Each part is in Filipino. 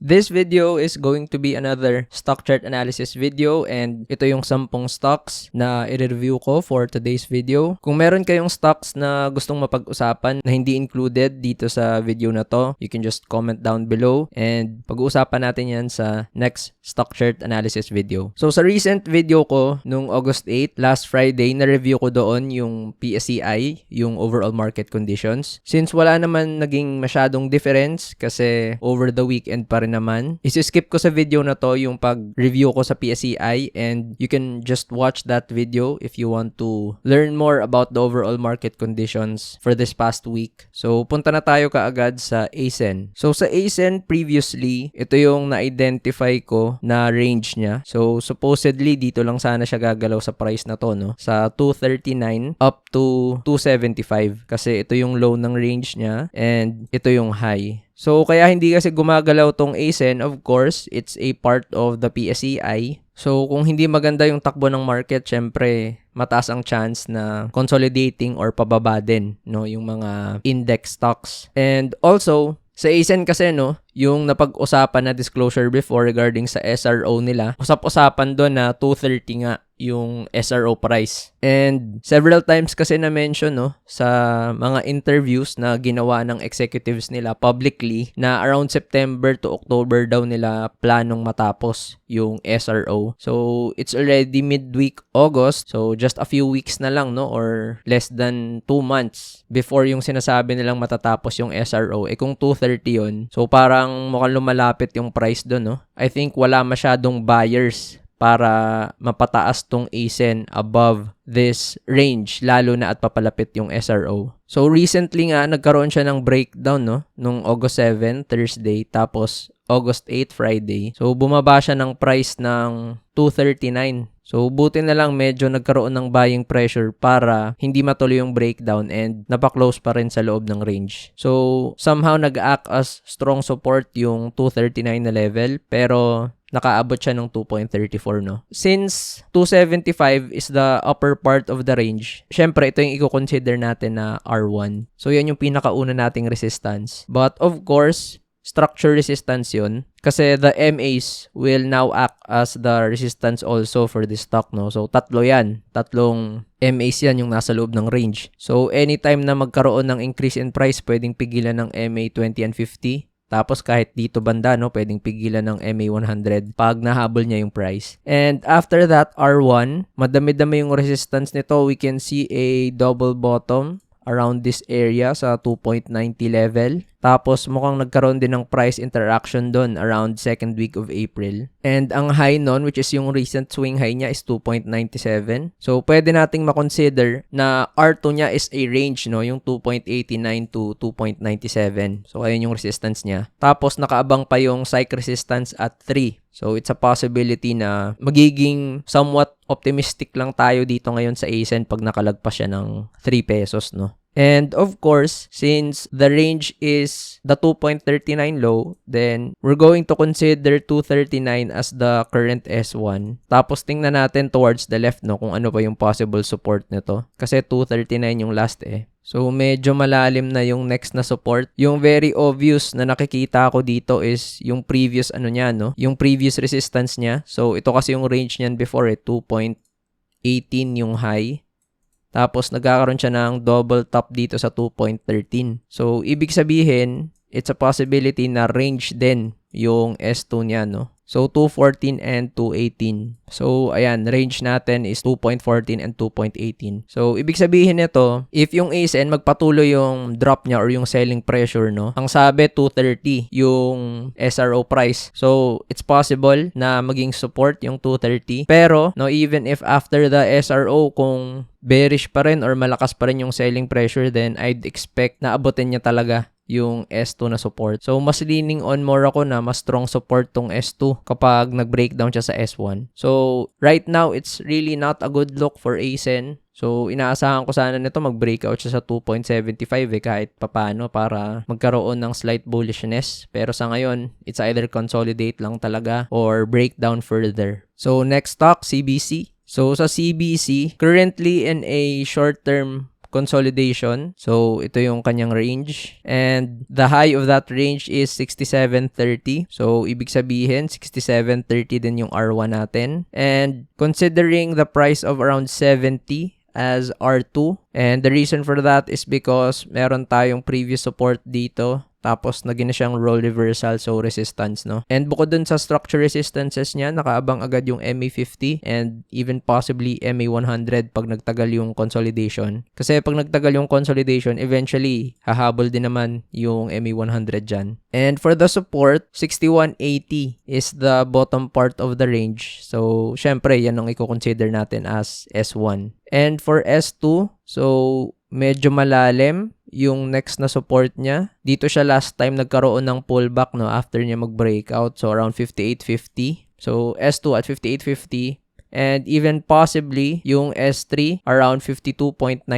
This video is going to be another stock chart analysis video and ito yung 10 stocks na i-review ko for today's video. Kung meron kayong stocks na gustong mapag-usapan na hindi included dito sa video na to, you can just comment down below and pag-uusapan natin yan sa next stock chart analysis video. So sa recent video ko nung August 8, last Friday, na-review ko doon yung PSEI, yung overall market conditions. Since wala naman naging masyadong difference kasi over the weekend pa rin naman, isi-skip ko sa video na to yung pag-review ko sa PSEI and you can just watch that video if you want to learn more about the overall market conditions for this past week. So, punta na tayo kaagad sa ASEN. So, sa ASEN previously, ito yung na-identify ko na range niya. So, supposedly, dito lang sana siya gagalaw sa price na to, no? Sa 239 up to 275 kasi ito yung low ng range niya and ito yung high. So, kaya hindi kasi gumagalaw tong ASEN, of course, it's a part of the PSEI. So, kung hindi maganda yung takbo ng market, syempre, mataas ang chance na consolidating or pababa din, no, yung mga index stocks. And also, sa ASEN kasi, no, yung napag-usapan na disclosure before regarding sa SRO nila, usap-usapan doon na 230 nga yung SRO price. And several times kasi na-mention, no, sa mga interviews na ginawa ng executives nila publicly na around September to October daw nila planong matapos yung SRO. So, it's already midweek August. So, just a few weeks na lang, no, or less than 2 months before yung sinasabi nilang matatapos yung SRO. Eh kung 230 yun, so parang mukhang lumalapit yung price doon, no? I think wala masyadong buyers para mapataas tong ASEN above this range, lalo na at papalapit yung SRO. So, recently nga, nagkaroon siya ng breakdown, no? Nung August 7, Thursday, tapos August 8, Friday. So, bumaba siya ng price ng 239. So, buti na lang medyo nagkaroon ng buying pressure para hindi matuloy yung breakdown and napaklose pa rin sa loob ng range. So, somehow nag-act as strong support yung 239 na level, pero nakaabot siya ng 2.34, no? Since 275 is the upper part of the range, syempre ito yung i-consider natin na R1. So, yan yung pinakauna nating resistance. But of course, structure resistance yun. Kasi the MAs will now act as the resistance also for this stock, no? So, tatlo yan. Tatlong MAs yan yung nasa loob ng range. So, anytime na magkaroon ng increase in price, pwedeng pigilan ng MA 20 and 50. Tapos kahit dito banda, no, pwedeng pigilan ng MA 100 pag nahabol niya yung price. And after that, R1, madami-dami yung resistance nito. We can see a double bottom around this area sa 2.90 level. Tapos mukhang nagkaroon din ng price interaction doon around second week of April. And ang high nun, which is yung recent swing high niya, is 2.97. So, pwede nating makonsider na R2 niya is a range, no? Yung 2.89 to 2.97. So, ayun yung resistance niya. Tapos, nakaabang pa yung psych resistance at 3. So, it's a possibility na magiging somewhat optimistic lang tayo dito ngayon sa ASEN pag nakalagpas siya ng 3 pesos, no? And of course, since the range is the 2.39 low, then we're going to consider 239 as the current S1. Tapos tingnan natin towards the left, no, kung ano pa yung possible support nito. Kasi 239 yung last eh. So, medyo malalim na yung next na support. Yung very obvious na nakikita ko dito is yung previous ano niya, no? Yung previous resistance niya. So, ito kasi yung range niyan before 2.18 yung high. Tapos, nagkakaroon siya ng double top dito sa 2.13. So, ibig sabihin, it's a possibility na range din yung S2 niya, no? So, 214 and 218. So, ayan, range natin is 2.14 and 2.18. So, ibig sabihin nito, if yung ASEN magpatuloy yung drop niya or yung selling pressure, no? Ang sabi, 230 yung SRO price. So, it's possible na maging support yung 230. Pero, no, even if after the SRO, kung bearish pa rin or malakas pa rin yung selling pressure, then I'd expect na abutin niya talaga yung S2 na support. So, mas leaning on more ako na mas strong support tong S2 kapag nag-breakdown siya sa S1. So, right now, it's really not a good look for ASEN. So, inaasahan ko sana nito mag-breakout siya sa 2.75 kahit papano para magkaroon ng slight bullishness. Pero sa ngayon, it's either consolidate lang talaga or breakdown further. So, next stock, CBC. So, sa CBC, currently in a short-term consolidation. So, ito yung kanyang range. And the high of that range is 67.30. So, ibig sabihin, 67.30 din yung R1 natin. And considering the price of around 70 as R2, and the reason for that is because meron tayong previous support dito. Tapos, naging na siyang role reversal, so resistance, no? And bukod dun sa structure resistances niya, nakaabang agad yung MA50 and even possibly MA100 pag nagtagal yung consolidation. Kasi pag nagtagal yung consolidation, eventually, hahabol din naman yung MA100 dyan. And for the support, 6180 is the bottom part of the range. So, syempre, yan ang i-consider natin as S1. And for S2, so, medyo malalim yung next na support niya. Dito siya last time nagkaroon ng pullback, no, after niya mag-breakout. So, around 58.50. So, S2 at 58.50. And even possibly yung S3 around 52.95.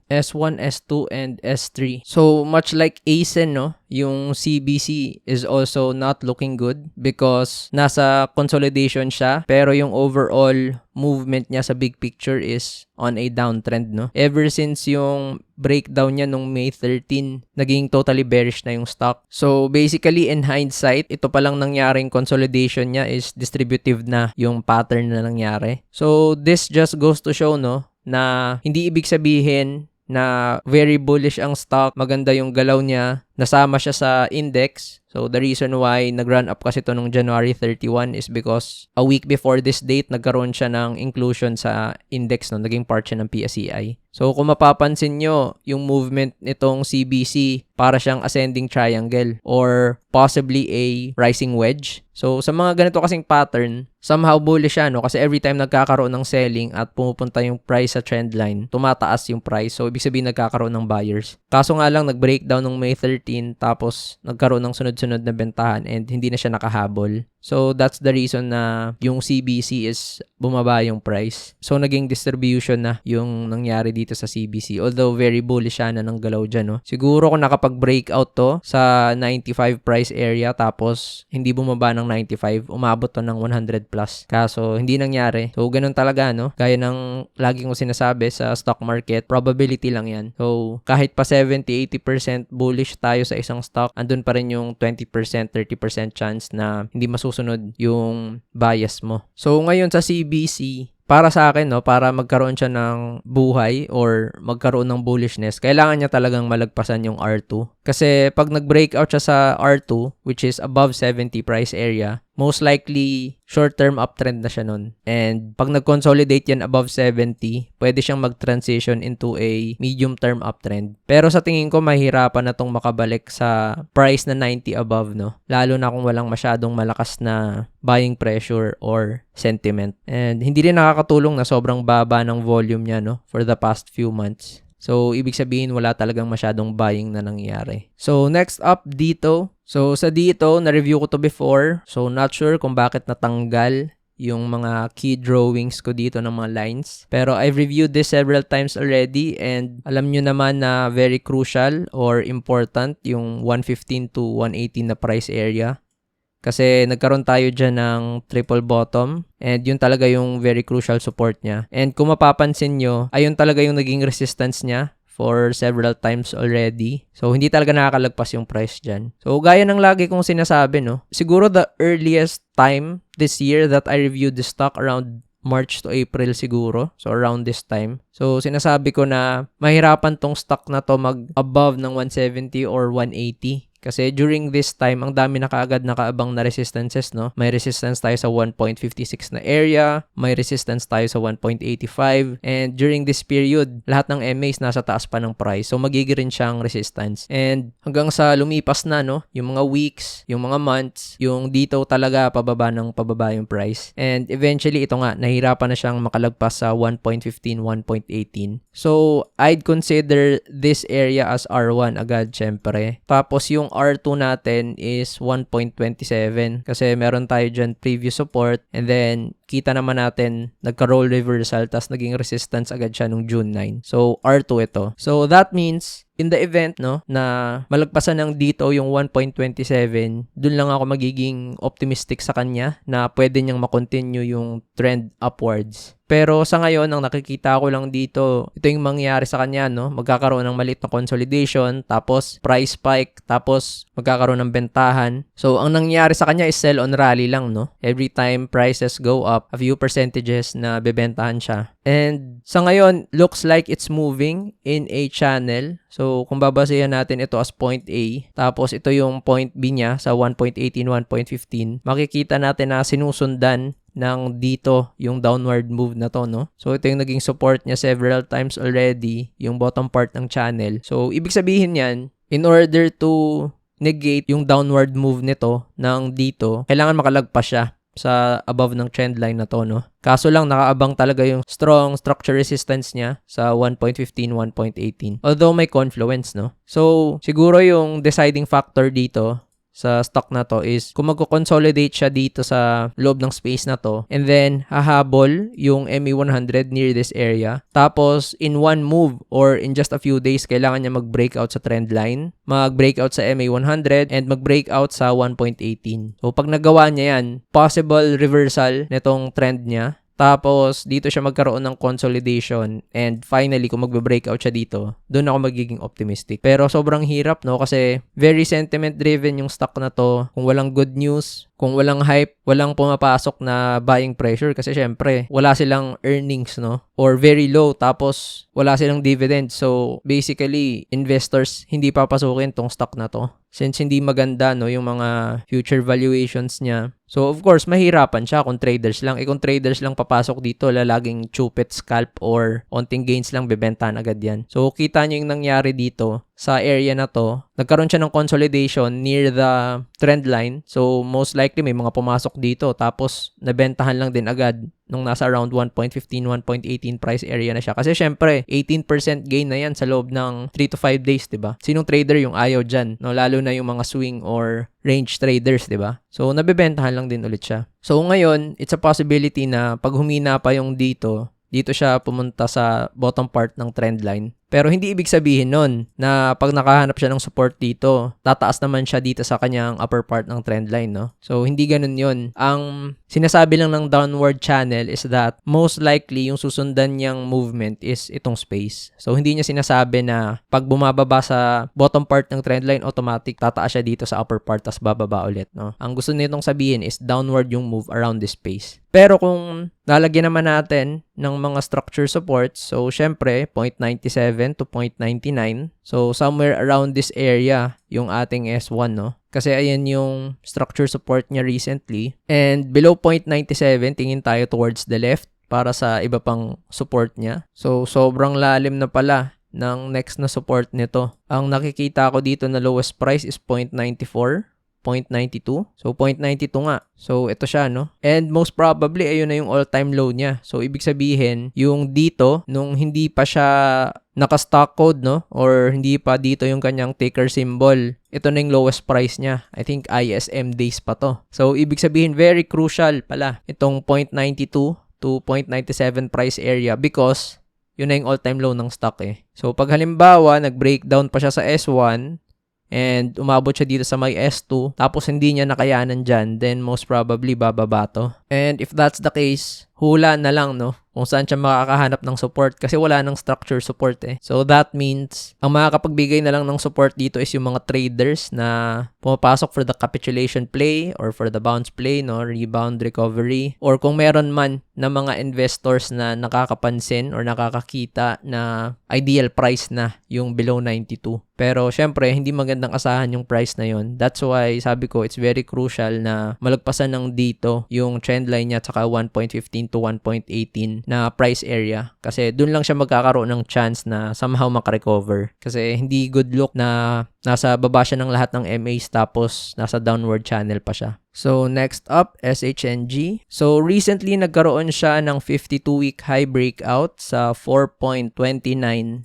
S1, S2, and S3. So, much like ASIN, no, yung CBC is also not looking good because nasa consolidation siya, pero yung overall movement niya sa big picture is on a downtrend, no? Ever since yung breakdown niya nung May 13, naging totally bearish na yung stock. So, basically, in hindsight, ito palang nangyaring consolidation niya is distributive na yung pattern na nangyari. So, this just goes to show, no, na hindi ibig sabihin na very bullish ang stock, maganda yung galaw niya, nasama siya sa index. So, the reason why nag-run up kasi ito nung January 31 is because a week before this date, nagkaroon siya ng inclusion sa index, no? Naging part siya ng PSEI. So, kung mapapansin nyo, yung movement nitong CBC, para siyang ascending triangle or possibly a rising wedge. So, sa mga ganito kasing pattern, somehow bullish siya, no? Kasi every time nagkakaroon ng selling at pumupunta yung price sa trend line, tumataas yung price. So, ibig sabihin nagkakaroon ng buyers. Kaso nga lang, nag-breakdown nung May 13, tapos nagkaroon ng sunod-sunod na bentahan and hindi na siya nakahabol. So, that's the reason na yung CBC is bumaba yung price. So, naging distribution na yung nangyari dito sa CBC. Although, very bullish siya na ng galaw dyan, no? Siguro kung nakapag-breakout to sa 95 price area tapos hindi bumaba ng 95, umabot to ng 100 plus. Kaso, hindi nangyari. So, ganun talaga, no? Gaya ng lagi kong sinasabi sa stock market, probability lang yan. So, kahit pa 70-80% bullish tayo sa isang stock, andun pa rin yung 20%, 30% chance na hindi masusunod yung bias mo. So, ngayon sa CBC, para sa akin, no, para magkaroon siya ng buhay or magkaroon ng bullishness, kailangan niya talagang malagpasan yung R2. Kasi pag nag-breakout siya sa R2, which is above 70 price area, most likely short-term uptrend na siya nun. And pag nag-consolidate yan above 70, pwede siyang mag-transition into a medium-term uptrend. Pero sa tingin ko, mahirapan na tong makabalik sa price na 90 above, no? Lalo na kung walang masyadong malakas na buying pressure or sentiment. And hindi rin nakakatulong na sobrang baba ng volume niya, no, for the past few months. So, ibig sabihin, wala talagang masyadong buying na nangyari. So, next up dito. So, sa dito, na-review ko to before. So, not sure kung bakit natanggal yung mga key drawings ko dito ng mga lines. Pero I've reviewed this several times already and alam nyo naman na very crucial or important yung 115 to 118 na price area. Kasi nagkaroon tayo dyan ng triple bottom and yun talaga yung very crucial support niya. And kung mapapansin nyo, ayun talaga yung naging resistance niya for several times already. So, hindi talaga nakakalagpas yung price dyan. So, gaya ng lagi kong sinasabi, no? Siguro the earliest time this year that I reviewed the stock around March to April siguro. So, around this time. So, sinasabi ko na mahirapan tong stock na to mag-above ng 170 or 180. Kasi during this time, ang dami na kaagad nakaabang na resistances, no? May resistance tayo sa 1.56 na area, may resistance tayo sa 1.85, and during this period, lahat ng MAs nasa taas pa ng price. So, magiging siyang resistance. And hanggang sa lumipas na, no? Yung mga weeks, yung mga months, yung dito talaga pababa ng pababa yung price. And eventually, ito nga, nahirapan na siyang makalagpas sa 1.15, 1.18. So, I'd consider this area as R1 agad, syempre. Tapos, yung R2 natin is 1.27 kasi meron tayo dyan previous support and then kita naman natin nagka-roll reversal tas naging resistance agad siya nung June 9. So R2 ito. So that means in the event no na malagpasan ng dito yung 1.27, dun lang ako magiging optimistic sa kanya na pwede niyang makontinue yung trend upwards. Pero sa ngayon, ang nakikita ko lang dito, ito yung mangyayari sa kanya, no? Magkakaroon ng maliit na consolidation, tapos price spike, tapos magkakaroon ng bentahan. So, ang nangyayari sa kanya is sell on rally lang, no? Every time prices go up, a few percentages na bebentahan siya. And sa ngayon, looks like it's moving in a channel. So, kung babasehan natin ito as point A, tapos ito yung point B niya sa 1.18, 1.15, makikita natin na sinusundan ng dito yung downward move na to, no? So, ito yung naging support niya several times already, yung bottom part ng channel. So, ibig sabihin yan, in order to negate yung downward move nito ng dito, kailangan makalagpas siya sa above ng trend line na to, no? Kaso lang, nakaabang talaga yung strong structure resistance niya sa 1.15, 1.18. Although may confluence, no? So, siguro yung deciding factor dito sa stock na to is kung magko-consolidate siya dito sa loob ng space na to and then hahabol yung MA100 near this area. Tapos, in one move or in just a few days, kailangan niya mag-breakout sa trend line, mag-breakout sa MA100, and mag-breakout sa 1.18. So, pag nagawa niya yan, possible reversal nitong trend niya. Tapos, dito siya magkaroon ng consolidation and finally, kung magbe-breakout siya dito, doon ako magiging optimistic. Pero sobrang hirap, no? Kasi very sentiment-driven yung stock na to. Kung walang good news, kung walang hype, walang pumapasok na buying pressure kasi syempre, wala silang earnings, no? Or very low, tapos wala silang dividend. So, basically, investors hindi papasukin tong stock na to. Since hindi maganda, no, yung mga future valuations niya. So, of course, mahirapan siya kung traders lang. Kung traders lang papasok dito, lalaging chupet scalp or onting gains lang, bebentahan agad yan. So, kita nyo yung nangyari dito sa area na to. Nagkaroon siya ng consolidation near the trend line. So, most likely may mga pumasok dito. Tapos, nabentahan lang din agad nung nasa around 1.15, 1.18 price area na siya. Kasi syempre, 18% gain na yan sa loob ng 3 to 5 days, diba? Sinong trader yung ayaw dyan? No? Lalo na yung mga swing or range traders, diba? So, nabibentahan lang din ulit siya. So, ngayon, it's a possibility na pag humina pa yung dito siya pumunta sa bottom part ng trend line. Pero hindi ibig sabihin nun na pag nakahanap siya ng support dito, tataas naman siya dito sa kanyang upper part ng trend line, no? So, hindi ganun yun. Ang sinasabi lang ng downward channel is that most likely yung susundan niyang movement is itong space. So, hindi niya sinasabi na pag bumababa sa bottom part ng trend line, automatic tataas siya dito sa upper part tas bababa ulit, no? Ang gusto nitong sabihin is downward yung move around this space. Pero kung lalagyan naman natin ng mga structure supports, so syempre 0.97 to 0.99. So somewhere around this area yung ating S1, no? Kasi ayan yung structure support niya recently. And below 0.97, tingin tayo towards the left para sa iba pang support niya. So sobrang lalim na pala ng next na support nito. Ang nakikita ko dito na lowest price is 0.94. 0.92. So, 0.92 nga. So, ito siya, no? And most probably, ayun na yung all-time low niya. So, ibig sabihin, yung dito, nung hindi pa siya naka-stock code, no? Or hindi pa dito yung kanyang ticker symbol, ito na yung lowest price niya. I think ISM days pa to. So, ibig sabihin, very crucial pala itong 0.92 to 0.97 price area because yun na yung all-time low ng stock eh. So, pag halimbawa, nag-breakdown pa siya sa S1, and umabot siya dito sa may S2, tapos hindi niya nakayanan dyan, then most probably bababa to. And if that's the case, hula na lang, no? Kung saan siya makakahanap ng support kasi wala nang structure support eh. So that means, ang makakapagbigay na lang ng support dito is yung mga traders na pumapasok for the capitulation play or for the bounce play, no? Rebound recovery. Or kung meron man na mga investors na nakakapansin or nakakakita na ideal price na yung below 92. Pero syempre, hindi magandang asahan yung price na yun. That's why sabi ko, it's very crucial na malagpasan ng dito yung trend line niya at saka 1.15 to 1.18 na price area. Kasi dun lang siya magkakaroon ng chance na somehow makarecover. Kasi hindi good look na nasa baba siya ng lahat ng MAs tapos nasa downward channel pa siya. So, next up, SHNG. So, recently nagkaroon siya ng 52-week high breakout sa 4.29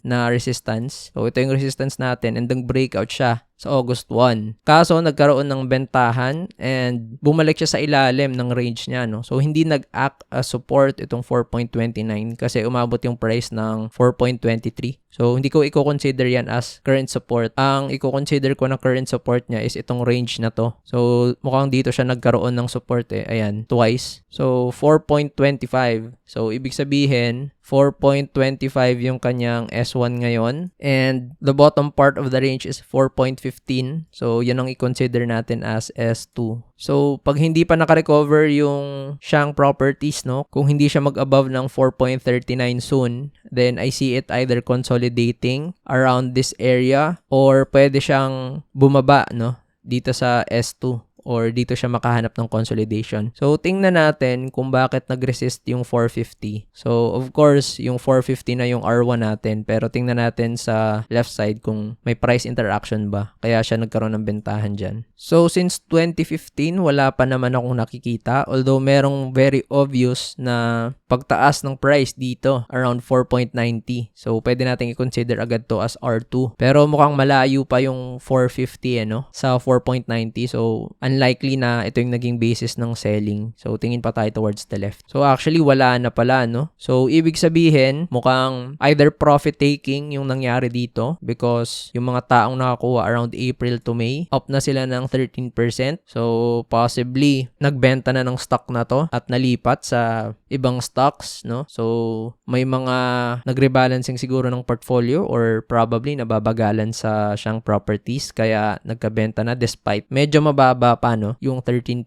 na resistance. So, ito yung resistance natin and nag-breakout siya sa August 1. Kaso, nagkaroon ng bentahan and bumalik siya sa ilalim ng range niya, no? So, hindi nag-act as support itong 4.29 kasi umabot yung price ng 4.23. So, hindi ko i-consider yan as current support. Ang i-consider ko na current support niya is itong range na to. So, mukhang dito siya nagkaroon ng support eh. Ayan, twice. So, 4.25. So, ibig sabihin, 4.25 yung kanyang S1 ngayon. And the bottom part of the range is 4.15. So, yan ang i-consider natin as S2. So, pag hindi pa nakarecover yung Shang Properties, no? Kung hindi siya mag-above ng 4.39 soon, then I see it either consolidating around this area or pwede siyang bumaba, no? Dito sa S2. Or dito siya makahanap ng consolidation. So, tingnan natin kung bakit nag-resist yung 450. So, of course, yung 450 na yung R1 natin. Pero tingnan natin sa left side kung may price interaction ba. Kaya siya nagkaroon ng bentahan dyan. So, since 2015, wala pa naman akong nakikita. Although, merong very obvious na pagtaas ng price dito, around 4.90. So, pwede natin i-consider agad to as R2. Pero mukhang malayo pa yung 450, sa 4.90. So, unlikely na ito yung naging basis ng selling. So, tingin pa tayo towards the left. So, actually, wala na pala, no? So, ibig sabihin, mukhang either profit taking yung nangyari dito because yung mga taong nakakuha around April to May, up na sila ng 13%. So, possibly, nagbenta na ng stock na to at nalipat sa ibang stocks, no? So, may mga nagrebalancing siguro ng portfolio or probably nababagalan sa Shang Properties kaya nagkabenta na despite medyo mababa pa, no? Yung 13%.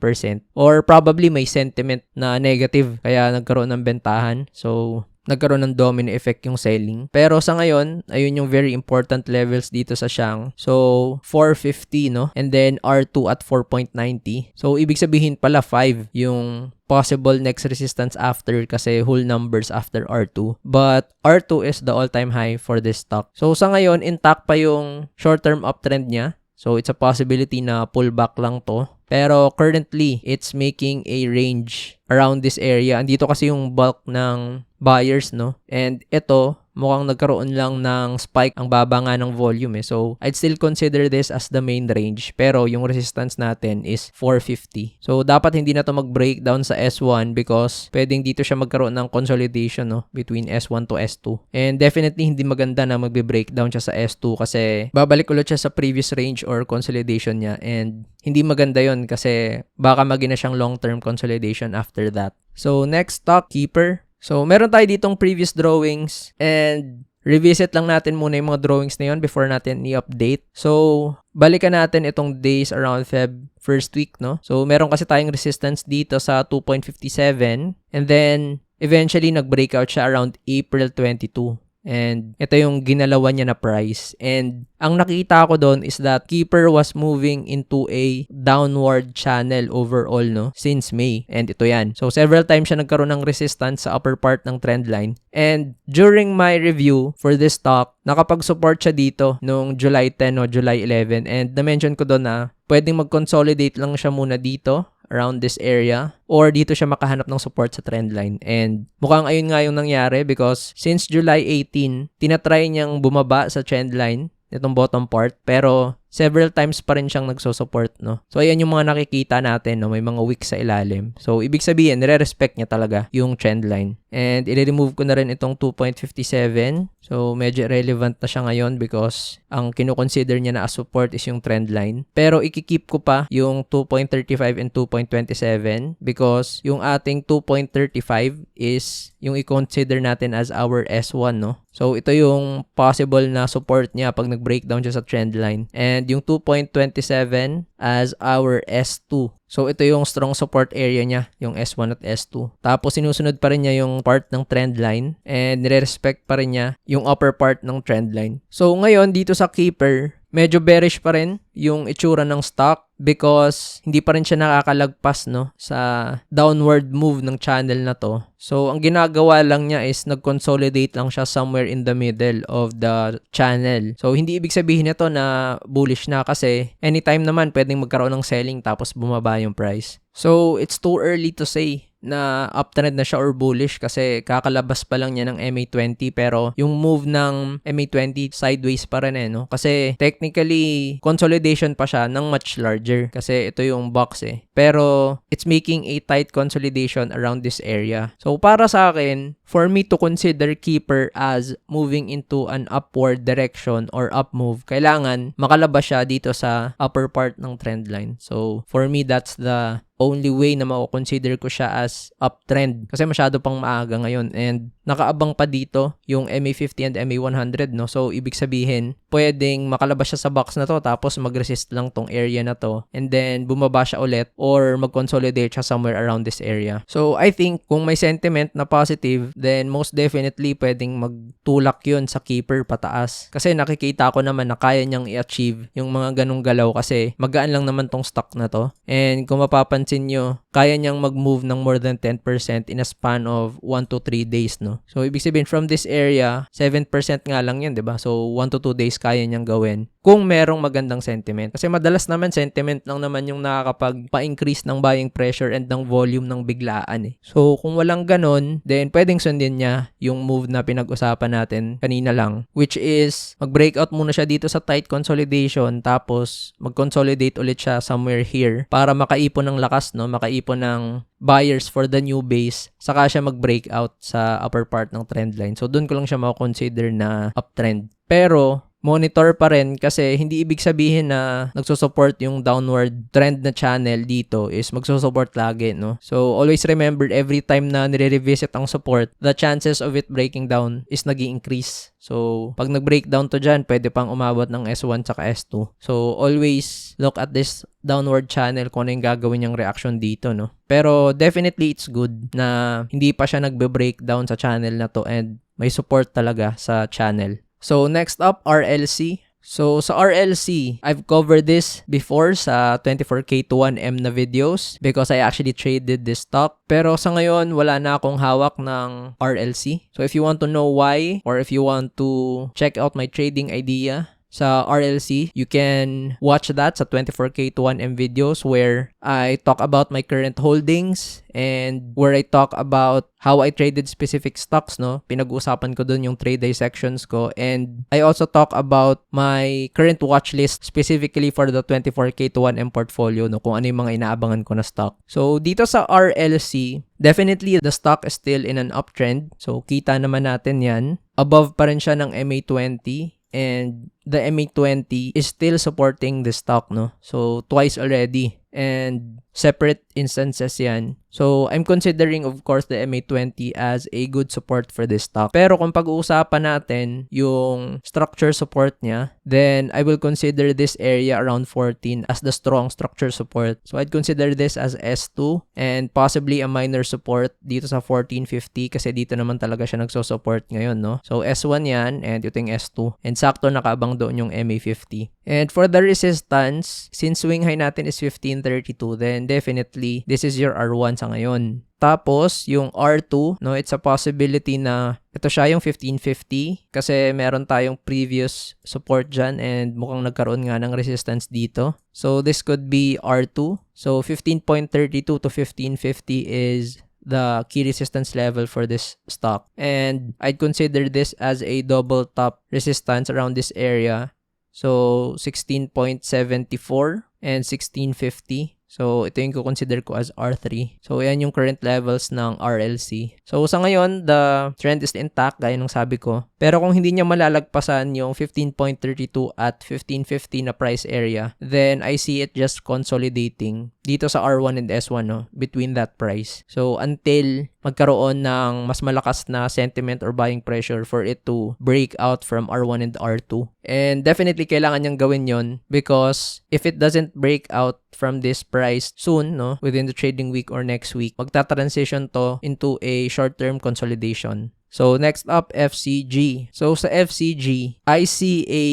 Or probably may sentiment na negative kaya nagkaroon ng bentahan. So, nagkaroon ng domino effect yung selling. Pero sa ngayon, ayun yung very important levels dito sa Shang. So, 450, no? And then R2 at 4.90. So, ibig sabihin pala 5 yung possible next resistance after kasi whole numbers after R2. But R2 is the all-time high for this stock. So, sa ngayon, intact pa yung short-term uptrend niya. So, it's a possibility na pullback lang to. Pero currently, it's making a range around this area. Andito kasi yung bulk ng buyers, no? And ito, mukhang nagkaroon lang ng spike ang baba nga ng volume eh. So, I'd still consider this as the main range. Pero yung resistance natin is 450. So, dapat hindi na to mag-breakdown sa S1 because pwedeng dito siya magkaroon ng consolidation, no? Between S1 to S2. And definitely hindi maganda na magbe-breakdown siya sa S2 kasi babalik ulit siya sa previous range or consolidation niya. And hindi maganda yon kasi baka maging na siyang long-term consolidation after that. So, next stock, Keeper. So, meron tayo ditong previous drawings and revisit lang natin muna yung mga drawings na yun before natin i-update. So, balikan natin itong days around Feb first week, no? So, meron kasi tayong resistance dito sa 2.57 and then eventually nag-breakout siya around April 22. And ito yung ginalawan niya na price. And ang nakita ko doon is that Keeper was moving into a downward channel overall, no? Since May. And ito yan. So, several times siya nagkaroon ng resistance sa upper part ng trend line. And during my review for this stock, nakapag-support siya dito noong July 10 o July 11. And na-mention ko doon na pwedeng mag-consolidate lang siya muna dito around this area or dito siya makahanap ng support sa trend line. And mukhang ayun nga yung nangyari because since July 18, tinatry niyang bumaba sa trend line itong bottom part pero several times pa rin siyang nagso-support, no? So, ayan yung mga nakikita natin, no? May mga wicks sa ilalim. So, ibig sabihin, nire-respect niya talaga yung trend line. And, i-remove ko na rin itong 2.57. So, medyo relevant na siya ngayon because ang kinukonsider niya na as support is yung trend line. Pero, ikikip ko pa yung 2.35 and 2.27 because yung ating 2.35 is yung i-consider natin as our S1, no? So, ito yung possible na support niya pag nag-breakdown siya sa trend line. And yung 2.27 as our S2. So, ito yung strong support area niya, yung S1 at S2. Tapos, sinusunod pa rin niya yung part ng trend line and nire-respect pa rin niya yung upper part ng trend line. So, ngayon, dito sa Keeper, medyo bearish pa rin yung itsura ng stock because hindi pa rin siya nakakalagpas no sa downward move ng channel na to. So ang ginagawa lang niya is nag-consolidate lang siya somewhere in the middle of the channel. So hindi ibig sabihin nito na bullish na kasi anytime naman pwedeng magkaroon ng selling tapos bumaba yung price. So it's too early to say na uptrend na siya or bullish kasi kakalabas pa lang niya ng MA20 pero yung move ng MA20 sideways pa rin no? Kasi technically consolidation pa siya ng much larger kasi ito yung box pero it's making a tight consolidation around this area. So para sa akin, for me to consider Keeper as moving into an upward direction or up move, kailangan makalabas siya dito sa upper part ng trend line. So for me, that's the only way na mako-consider ko siya as uptrend kasi masyado pang maaga ngayon and nakaabang pa dito yung MA50 and MA100 no. So ibig sabihin pwedeng makalabas siya sa box na to tapos mag-resist lang tong area na to and then bumaba siya ulit or mag-consolidate siya somewhere around this area. So I think kung may sentiment na positive, then most definitely pwedeng magtulak yun sa Keeper pataas kasi nakikita ko naman na kaya niyang i-achieve yung mga ganung galaw kasi magaan lang naman tong stock na to and kung mapapansin nyo, kaya niyang mag-move ng more than 10% in a span of 1 to 3 days, no? So, ibig sabihin, from this area, 7% nga lang yan, diba? So, 1 to 2 days kaya niyang gawin kung merong magandang sentiment. Kasi madalas naman, sentiment lang naman yung nakakapagpa-increase ng buying pressure and ng volume ng biglaan. So, kung walang ganon, then pwedeng sundin niya yung move na pinag-usapan natin kanina lang, which is mag-breakout muna siya dito sa tight consolidation tapos mag-consolidate ulit siya somewhere here para makaipon ng lakas, no? Makaipon ng buyers for the new base, saka siya mag-breakout sa upper part ng trend line. So, dun ko lang siya mako-consider na uptrend. Pero, monitor pa rin kasi hindi ibig sabihin na nagsusupport yung downward trend na channel dito is magsusupport lagi, no? So, always remember every time na nire-revisit ang support, the chances of it breaking down is nag-i-increase. So, pag nag-breakdown to dyan, pwede pang umabot ng S1 tsaka S2. So, always look at this downward channel kung ano yung gagawin niyang reaction dito, no? Pero, definitely it's good na hindi pa siya nagbe-breakdown sa channel na to and may support talaga sa channel. So, next up, RLC. So, sa RLC, I've covered this before sa 24K to 1M na videos because I actually traded this stock. Pero sa ngayon, wala na akong hawak ng RLC. So, if you want to know why or if you want to check out my trading idea sa RLC, you can watch that sa 24K to 1M videos where I talk about my current holdings and where I talk about how I traded specific stocks, no? Pinag-uusapan ko dun yung trade dissections ko and I also talk about my current watch list specifically for the 24K to 1M portfolio, no? Kung ano yung mga inaabangan ko na stock. So, dito sa RLC, definitely the stock is still in an uptrend. So, kita naman natin yan. Above pa rin siya ng MA20. And the MA20 is still supporting the stock, no? So, twice already. And separate instances yan. So, I'm considering, of course, the MA20 as a good support for this stock. Pero kung pag-uusapan natin yung structure support niya, then I will consider this area around 14 as the strong structure support. So, I'd consider this as S2 and possibly a minor support dito sa 1450 kasi dito naman talaga siya nagso-support ngayon, no? So, S1 yan and ito yung S2. And sakto nakaabang doon yung MA50. And for the resistance, since swing high natin is 1532, then definitely this is your R1 sa ngayon. Tapos, yung R2, no, it's a possibility na ito siya yung 1550 kasi meron tayong previous support dyan and mukhang nagkaroon nga ng resistance dito. So, this could be R2. So, 15.32 to 1550 is the key resistance level for this stock. And I'd consider this as a double top resistance around this area. So, 16.74 and 1650. So, ito yung consider ko as R3. So, yan yung current levels ng RLC. So, sa ngayon, the trend is intact, gaya ng sabi ko. Pero kung hindi niya malalagpasan yung 15.32 at 15.50 na price area, then I see it just consolidating dito sa R1 and S1, no, between that price. So, until magkaroon ng mas malakas na sentiment or buying pressure for it to break out from R1 and R2. And definitely, kailangan niyang gawin yon because if it doesn't break out from this price soon, no, within the trading week or next week, magta-transition to into a short-term consolidation. So, next up, FCG. So, sa FCG, I see a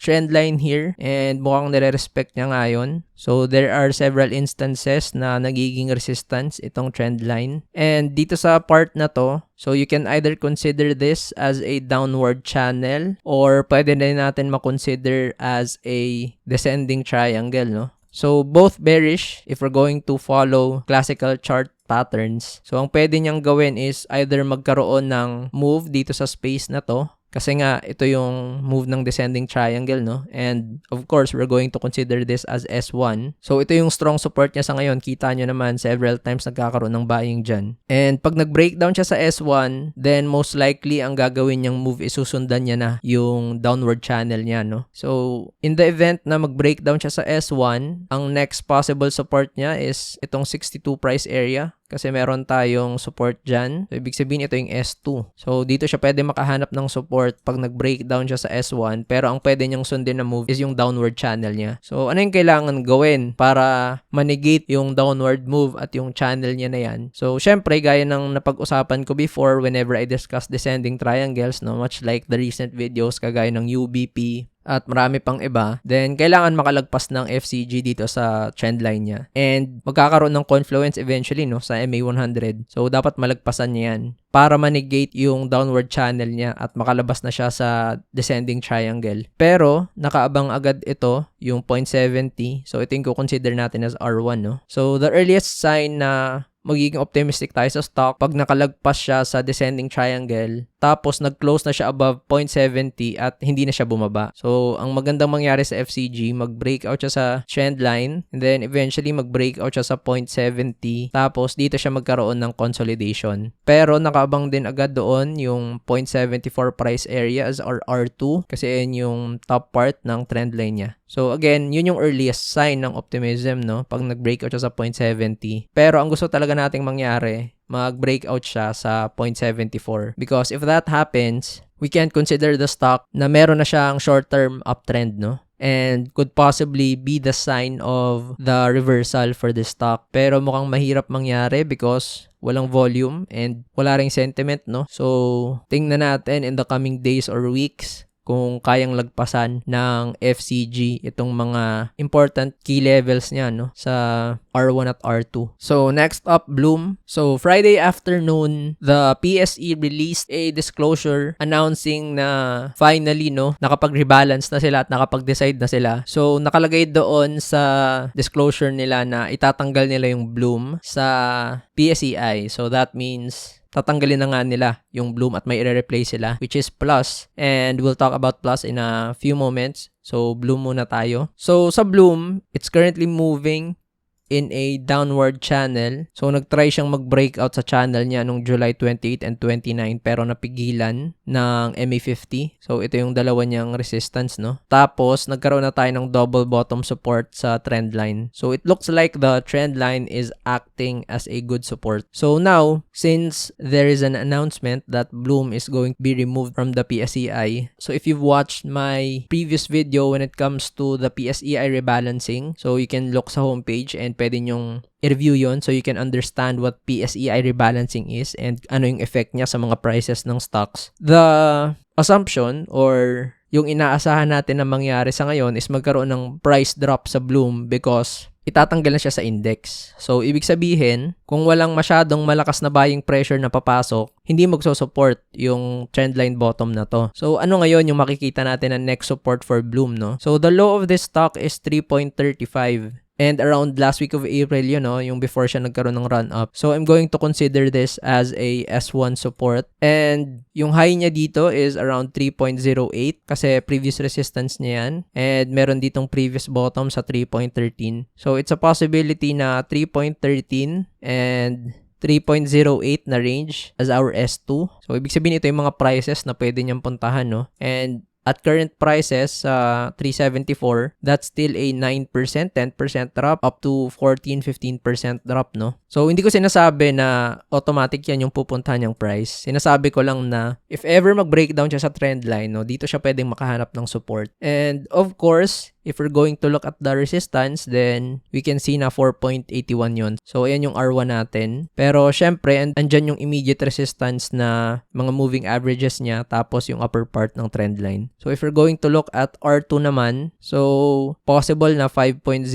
trend line here and mukhang nire-respect niya ngayon. So, there are several instances na nagiging resistance itong trend line. And dito sa part na to, so you can either consider this as a downward channel or pwede na natin makonsider as a descending triangle, no? So, both bearish if we're going to follow classical chart patterns. So, ang pwede niyang gawin is either magkaroon ng move dito sa space na to. Kasi nga, ito yung move ng descending triangle, no? And, of course, we're going to consider this as S1. So, ito yung strong support niya sa ngayon. Kita nyo naman, several times nagkakaroon ng buying dyan. And, pag nag-breakdown siya sa S1, then most likely, ang gagawin niyang move is susundan niya na yung downward channel niya, no? So, in the event na mag-breakdown siya sa S1, ang next possible support niya is itong 62 price area. Kasi meron tayong support dyan. So, ibig sabihin ito yung S2. So, dito siya pwede makahanap ng support pag nag-breakdown siya sa S1. Pero ang pwede niyang sundin na move is yung downward channel niya. So, ano yung kailangan gawin para manegate yung downward move at yung channel niya na yan? So, syempre, gaya ng napag-usapan ko before whenever I discuss descending triangles, no? Much like the recent videos kagaya ng UBP, at marami pang iba, then kailangan makalagpas ng FCG dito sa trend line niya. And magkakaroon ng confluence eventually, no, sa MA100. So, dapat malagpasan niya yan para manegate yung downward channel niya at makalabas na siya sa descending triangle. Pero, nakaabang agad ito, yung 0.70. So, ito yung consider natin as R1, no? So, the earliest sign na magiging optimistic tayo sa stock pag nakalagpas siya sa descending triangle tapos nag-close na siya above 0.70 at hindi na siya bumaba. So, ang magandang mangyari sa FCG, mag-breakout siya sa trend line and then eventually mag-breakout siya sa 0.70 tapos dito siya magkaroon ng consolidation. Pero nakaabang din agad doon yung 0.74 price area as R2 kasi yun yung top part ng trend line niya. So again, yun yung earliest sign ng optimism, no? Pag nag-breakout siya sa 0.70. Pero ang gusto talaga nating mangyari, mag-breakout siya sa 0.74. Because if that happens, we can consider the stock na meron na siyang short-term uptrend, no? And could possibly be the sign of the reversal for the stock. Pero mukhang mahirap mangyari because walang volume and wala ring sentiment, no? So, tingnan natin in the coming days or weeks kung kayang lagpasan ng FCG itong mga important key levels niya, no, sa R1 at R2. So, next up, Bloom. So, Friday afternoon, the PSE released a disclosure announcing na finally, no, nakapag-rebalance na sila at nakapag-decide na sila. So, nakalagay doon sa disclosure nila na itatanggal nila yung Bloom sa PSEI. So, that means tatanggalin na nga nila yung Bloom at may i-replace sila, which is Plus. And we'll talk about Plus in a few moments. So, Bloom muna tayo. So, sa Bloom, it's currently moving in a downward channel. So, nag-try siyang mag-breakout sa channel niya nung July 28 and 29 pero napigilan ng MA50. So, ito yung dalawa niyang resistance, no? Tapos, nagkaroon na tayo ng double bottom support sa trend line. So, it looks like the trend line is acting as a good support. So, now, since there is an announcement that Bloom is going to be removed from the PSEI, so if you've watched my previous video when it comes to the PSEI rebalancing, so you can look sa homepage and pwede nyong i-review yon so you can understand what PSEI rebalancing is and ano yung effect niya sa mga prices ng stocks. The assumption or yung inaasahan natin na mangyari sa ngayon is magkaroon ng price drop sa Bloom because itatanggal na siya sa index. So, ibig sabihin, kung walang masyadong malakas na buying pressure na papasok, hindi magso-support yung trendline bottom na to. So, ano ngayon yung makikita natin na next support for Bloom, no? So, the low of this stock is 3.35. And around last week of April, you know, yung before siya nagkaroon ng run-up. So, I'm going to consider this as a S1 support. And yung high niya dito is around 3.08 kasi previous resistance niya yan. And meron ditong previous bottom sa 3.13. So, it's a possibility na 3.13 and 3.08 na range as our S2. So, ibig sabihin ito yung mga prices na pwede niyang puntahan, no? And At current prices sa 374, that's still a 9%, 10% drop up to 14-15% drop, no? So, hindi ko sinasabi na automatic yan yung pupuntahan niyang price. Sinasabi ko lang na if ever mag-breakdown siya sa trend line, no, dito siya pwedeng makahanap ng support. And of course, if we're going to look at the resistance, then we can see na 4.81 yun. So, ayan yung R1 natin. Pero, syempre, andyan yung immediate resistance na mga moving averages niya, tapos yung upper part ng trend line. So, if we're going to look at R2 naman, so, possible na 5.09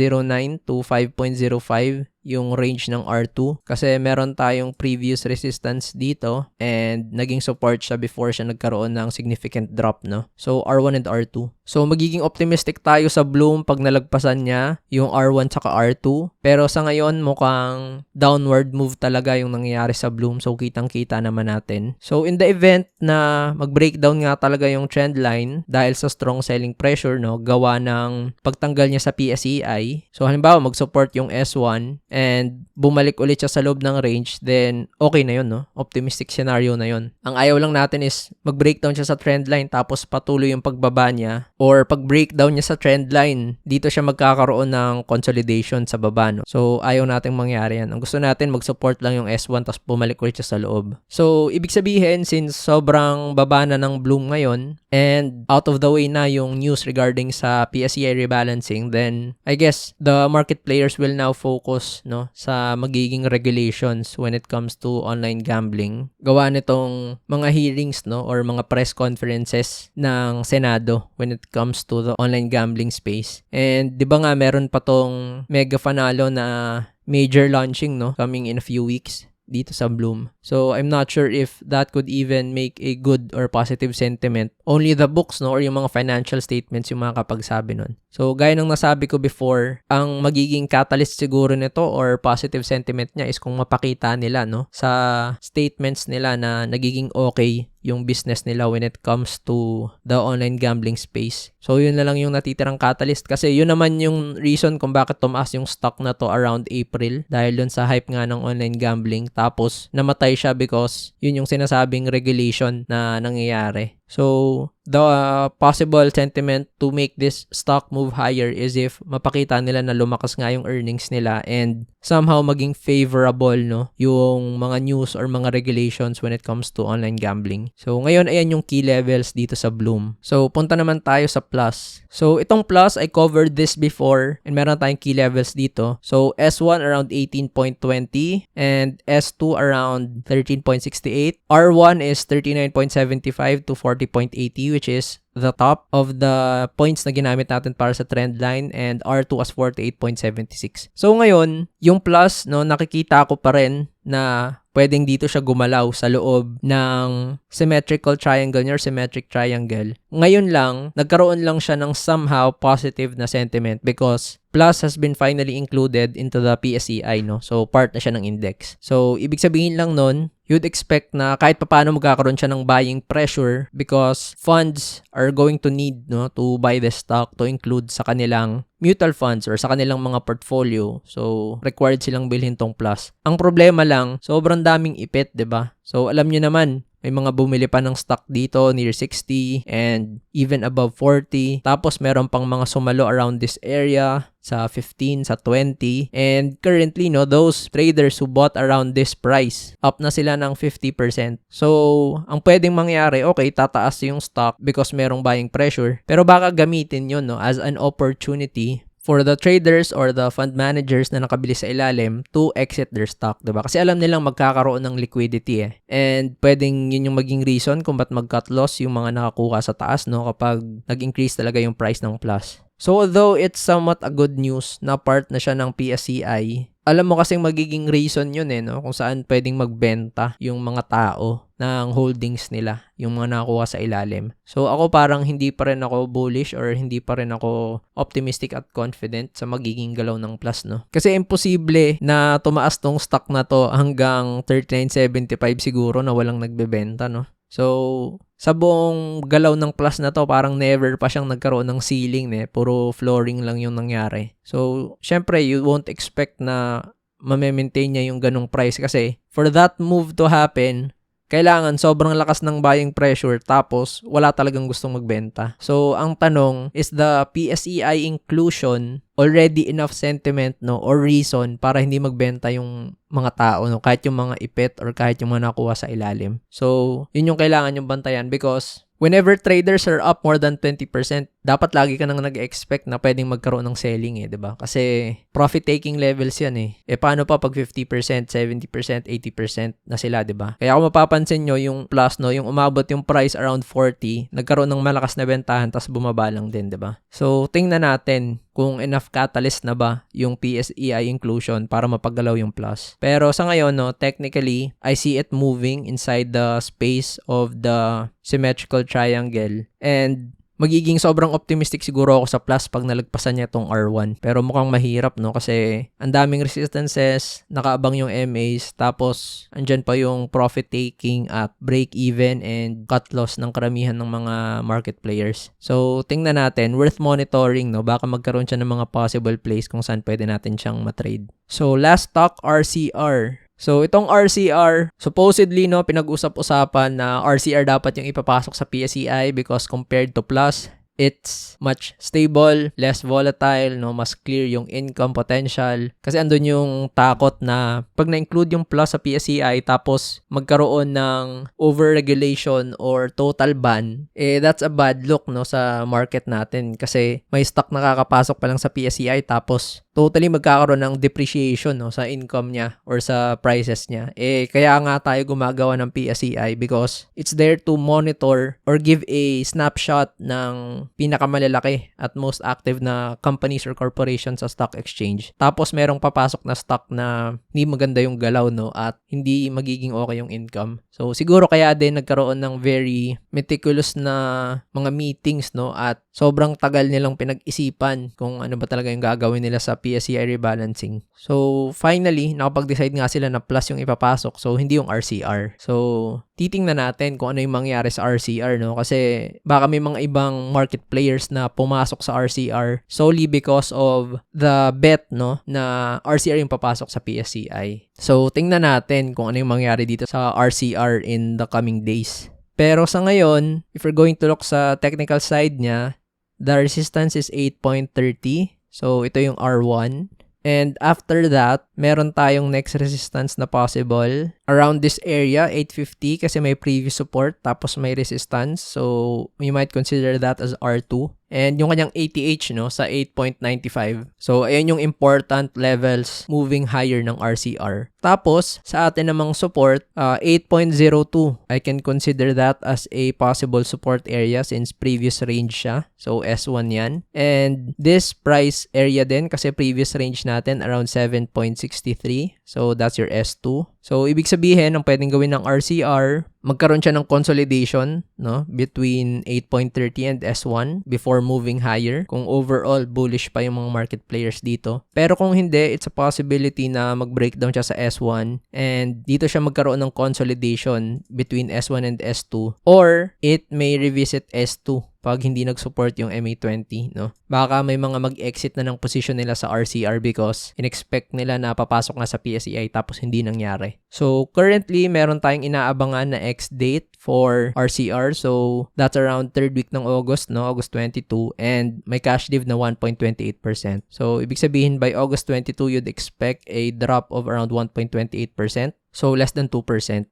to 5.05 yung range ng R2 kasi meron tayong previous resistance dito and naging support siya before siya nagkaroon ng significant drop, no? So, R1 and R2. So, magiging optimistic tayo sa Bloom pag nalagpasan niya yung R1 tsaka R2. Pero sa ngayon, mukhang downward move talaga yung nangyayari sa Bloom. So, kitang-kita naman natin. So, in the event na mag-breakdown nga talaga yung trend line dahil sa strong selling pressure, no, gawa ng pagtanggal niya sa PSEI. So, halimbawa, mag-support yung S1 and bumalik ulit siya sa loob ng range, then okay na yun, no? Optimistic scenario na yun. Ang ayaw lang natin is mag-breakdown siya sa trend line tapos patuloy yung pagbaba niya, or pag-breakdown niya sa trend line, dito siya magkakaroon ng consolidation sa baba, no? So, ayaw nating mangyari yan. Ang gusto natin, mag-support lang yung S1 tapos bumalik ulit siya sa loob. So, ibig sabihin, since sobrang baba na ng Bloom ngayon and out of the way na yung news regarding sa PSEI rebalancing, then I guess the market players will now focus, no, sa magiging regulations when it comes to online gambling. Gawa nitong mga hearings, no, or mga press conferences ng Senado when it comes to the online gambling space. And 'di ba nga meron pa tong mega fanalo na major launching, no, coming in a few weeks dito sa Bloom. So, I'm not sure if that could even make a good or positive sentiment. Only the books, no, or yung mga financial statements yung makakapagsabi nun. So, gaya ng nasabi ko before, ang magiging catalyst siguro nito or positive sentiment niya is kung mapakita nila, no, sa statements nila na nagiging okay yung business nila when it comes to the online gambling space. So, yun na lang yung natitirang catalyst kasi yun naman yung reason kung bakit tumaas yung stock na to around April dahil dun sa hype nga ng online gambling. Tapos, namatay siya because yun yung sinasabing regulation na nangyayari. So, the possible sentiment to make this stock move higher is if mapakita nila na lumakas nga yung earnings nila and somehow maging favorable, no, yung mga news or mga regulations when it comes to online gambling. So, ngayon, ayan yung key levels dito sa Bloom. So, punta naman tayo sa plus. So, itong plus, I covered this before and meron tayong key levels dito. So, S1 around 18.20 and S2 around 13.68. R1 is 39.75 to 40.80 which is the top of the points na ginamit natin para sa trend line and R2 as 48.76. So ngayon, yung plus, no, nakikita ko pa rin na pwedeng dito siya gumalaw sa loob ng symmetrical triangle or symmetric triangle. Ngayon lang, nagkaroon lang siya ng somehow positive na sentiment because plus has been finally included into the PSEI, no? So, part na siya ng index. So, ibig sabihin lang nun, you'd expect na kahit papaano magkakaroon siya ng buying pressure because funds are going to need, no, to buy the stock to include sa kanilang mutual funds or sa kanilang mga portfolio. So, required silang bilhin tong plus. Ang problema lang, sobrang daming ipit, 'di ba? So, alam niyo naman, may mga bumili pa ng stock dito near 60 and even above 40. Tapos meron pang mga sumalo around this area sa 15, sa 20. And currently, no, those traders who bought around this price, up na sila ng 50%. So, ang pwedeng mangyari, okay, tataas yung stock because merong buying pressure. Pero baka gamitin yun, no, as an opportunity for the traders or the fund managers na nakabili sa ilalim to exit their stock, diba? Kasi alam nilang magkakaroon ng liquidity eh. And pwedeng yun yung maging reason kung ba't mag-cut loss yung mga nakakuha sa taas, no, kapag nag-increase talaga yung price ng plus. So, although it's somewhat a good news na part na siya ng PSEI, alam mo kasing magiging reason yun eh, no? Kung saan pwedeng magbenta yung mga tao ng holdings nila, yung mga nakuha sa ilalim. So, ako parang hindi pa rin ako bullish or hindi pa rin ako optimistic at confident sa magiging galaw ng plus, no? Kasi imposible na tumaas tong stock na to hanggang 39.75 siguro na walang nagbebenta, no? So, sa buong galaw ng plus na to, parang never pa siyang nagkaroon ng ceiling, eh. Puro flooring lang yung nangyari. So, syempre, you won't expect na ma-maintain niya yung ganong price kasi for that move to happen, kailangan sobrang lakas ng buying pressure tapos wala talagang gustong magbenta. So, ang tanong, is the PSEI inclusion already enough sentiment, no, or reason para hindi magbenta yung mga tao, no, kahit yung mga ipit or kahit yung mga nakuha sa ilalim. So, yun yung kailangan yung bantayan because whenever traders are up more than 20%, dapat lagi ka nang nag-expect na pwedeng magkaroon ng selling eh, 'di ba? Kasi profit-taking levels 'yan eh. Paano pa pag 50%, 70%, 80% na sila, 'di ba? Kaya kung mapapansin nyo, yung plus, no, yung umabot yung price around 40, nagkaroon ng malakas na bentahan tapos bumaba lang din, 'di ba? So, tingnan natin kung enough catalyst na ba yung PSEI inclusion para mapagalaw yung plus. Pero sa ngayon, no, technically, I see it moving inside the space of the symmetrical triangle. And magiging sobrang optimistic siguro ako sa plus pag nalagpasan niya tong R1. Pero mukhang mahirap, no? Kasi ang daming resistances, nakaabang yung MAs, tapos andyan pa yung profit taking at break even and cut loss ng karamihan ng mga market players. So, tingnan natin, worth monitoring, no? Baka magkaroon siya ng mga possible plays kung saan pwede natin siyang matrade. So, last stock, RCR. So, itong RCR, supposedly, no, pinag-usap-usapan na RCR dapat yung ipapasok sa PSEI because compared to Plus, it's much stable, less volatile, no, mas clear yung income potential. Kasi andun yung takot na pag na-include yung Plus sa PSEI tapos magkaroon ng overregulation or total ban, that's a bad look, no, sa market natin. Kasi may stock nakakapasok pa lang sa PSEI tapos totally magkakaroon ng depreciation, no, sa income niya or sa prices niya. Kaya nga tayo gumagawa ng PSEI because it's there to monitor or give a snapshot ng pinakamalalaki at most active na companies or corporations sa stock exchange. Tapos merong papasok na stock na hindi maganda yung galaw, no, at hindi magiging okay yung income. So siguro kaya din nagkaroon ng very meticulous na mga meetings, no, at sobrang tagal nilang pinag-isipan kung ano ba talaga yung gagawin nila sa PSEI rebalancing. So, finally, nakapag-decide nga sila na plus yung ipapasok. So, hindi yung RCR. So, titingnan natin kung ano yung mangyari sa RCR, no? Kasi baka may mga ibang market players na pumasok sa RCR solely because of the bet, no, na RCR yung papasok sa PSEI. So, tingnan natin kung ano yung mangyari dito sa RCR in the coming days. Pero sa ngayon, if we're going to look sa technical side niya, the resistance is 8.30. So, ito yung R1. And after that, meron tayong next resistance na possible around this area, 850, kasi may previous support tapos may resistance. So, you might consider that as R2. And yung kanyang ATH, no, sa 8.95. So, ayan yung important levels moving higher ng RCR. Tapos, sa atin namang support, 8.02. I can consider that as a possible support area since previous range siya. So, S1 yan. And this price area din kasi previous range natin around 7.63. So, that's your S2. So, ibig sabihin, ang pwedeng gawin ng RCR, magkaroon siya ng consolidation, no, between 8.30 and S1 before moving higher kung overall bullish pa yung mga market players dito. Pero kung hindi, it's a possibility na mag-breakdown siya sa S1 and dito siya magkaroon ng consolidation between S1 and S2 or it may revisit S2 pag hindi nag-support yung MA20, no? Baka may mga mag-exit na ng position nila sa RCR because in-expect nila na papasok nga sa PSEI tapos hindi nangyari. So, currently, meron tayong inaabangan na X-date for RCR. So, that's around 3rd week ng August, no? August 22. And may cash div na 1.28%. So, ibig sabihin, by August 22, you'd expect a drop of around 1.28%. So, less than 2%.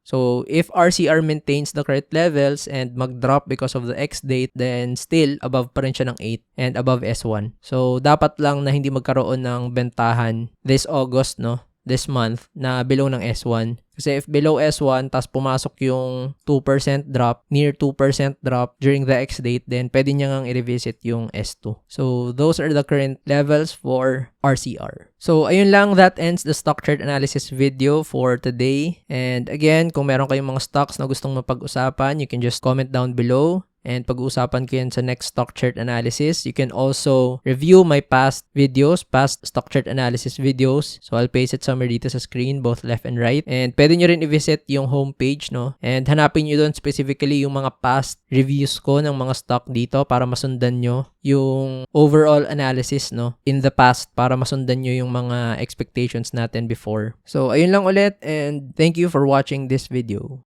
So, if RCR maintains the current levels and mag-drop because of the X date, then still, above pa rin siya ng 8 and above S1. So, dapat lang na hindi magkaroon ng bentahan this August, no? This month, na below ng S1. Kasi if below S1, tas pumasok yung 2% drop, near 2% drop during the X date, then pwede niya ngang i-revisit yung S2. So, those are the current levels for RCR. So, ayun lang. That ends the stock chart analysis video for today. And again, kung meron kayong mga stocks na gustong mapag-usapan, you can just comment down below. And pag-uusapan ko yan sa next stock chart analysis. You can also review my past videos, past stock chart analysis videos. So, I'll paste it somewhere dito sa screen, both left and right. And pwede nyo rin i-visit yung homepage, no? And hanapin nyo doon specifically yung mga past reviews ko ng mga stock dito para masundan nyo yung overall analysis, no? In the past, para masundan nyo yung mga expectations natin before. So, ayun lang ulit and thank you for watching this video.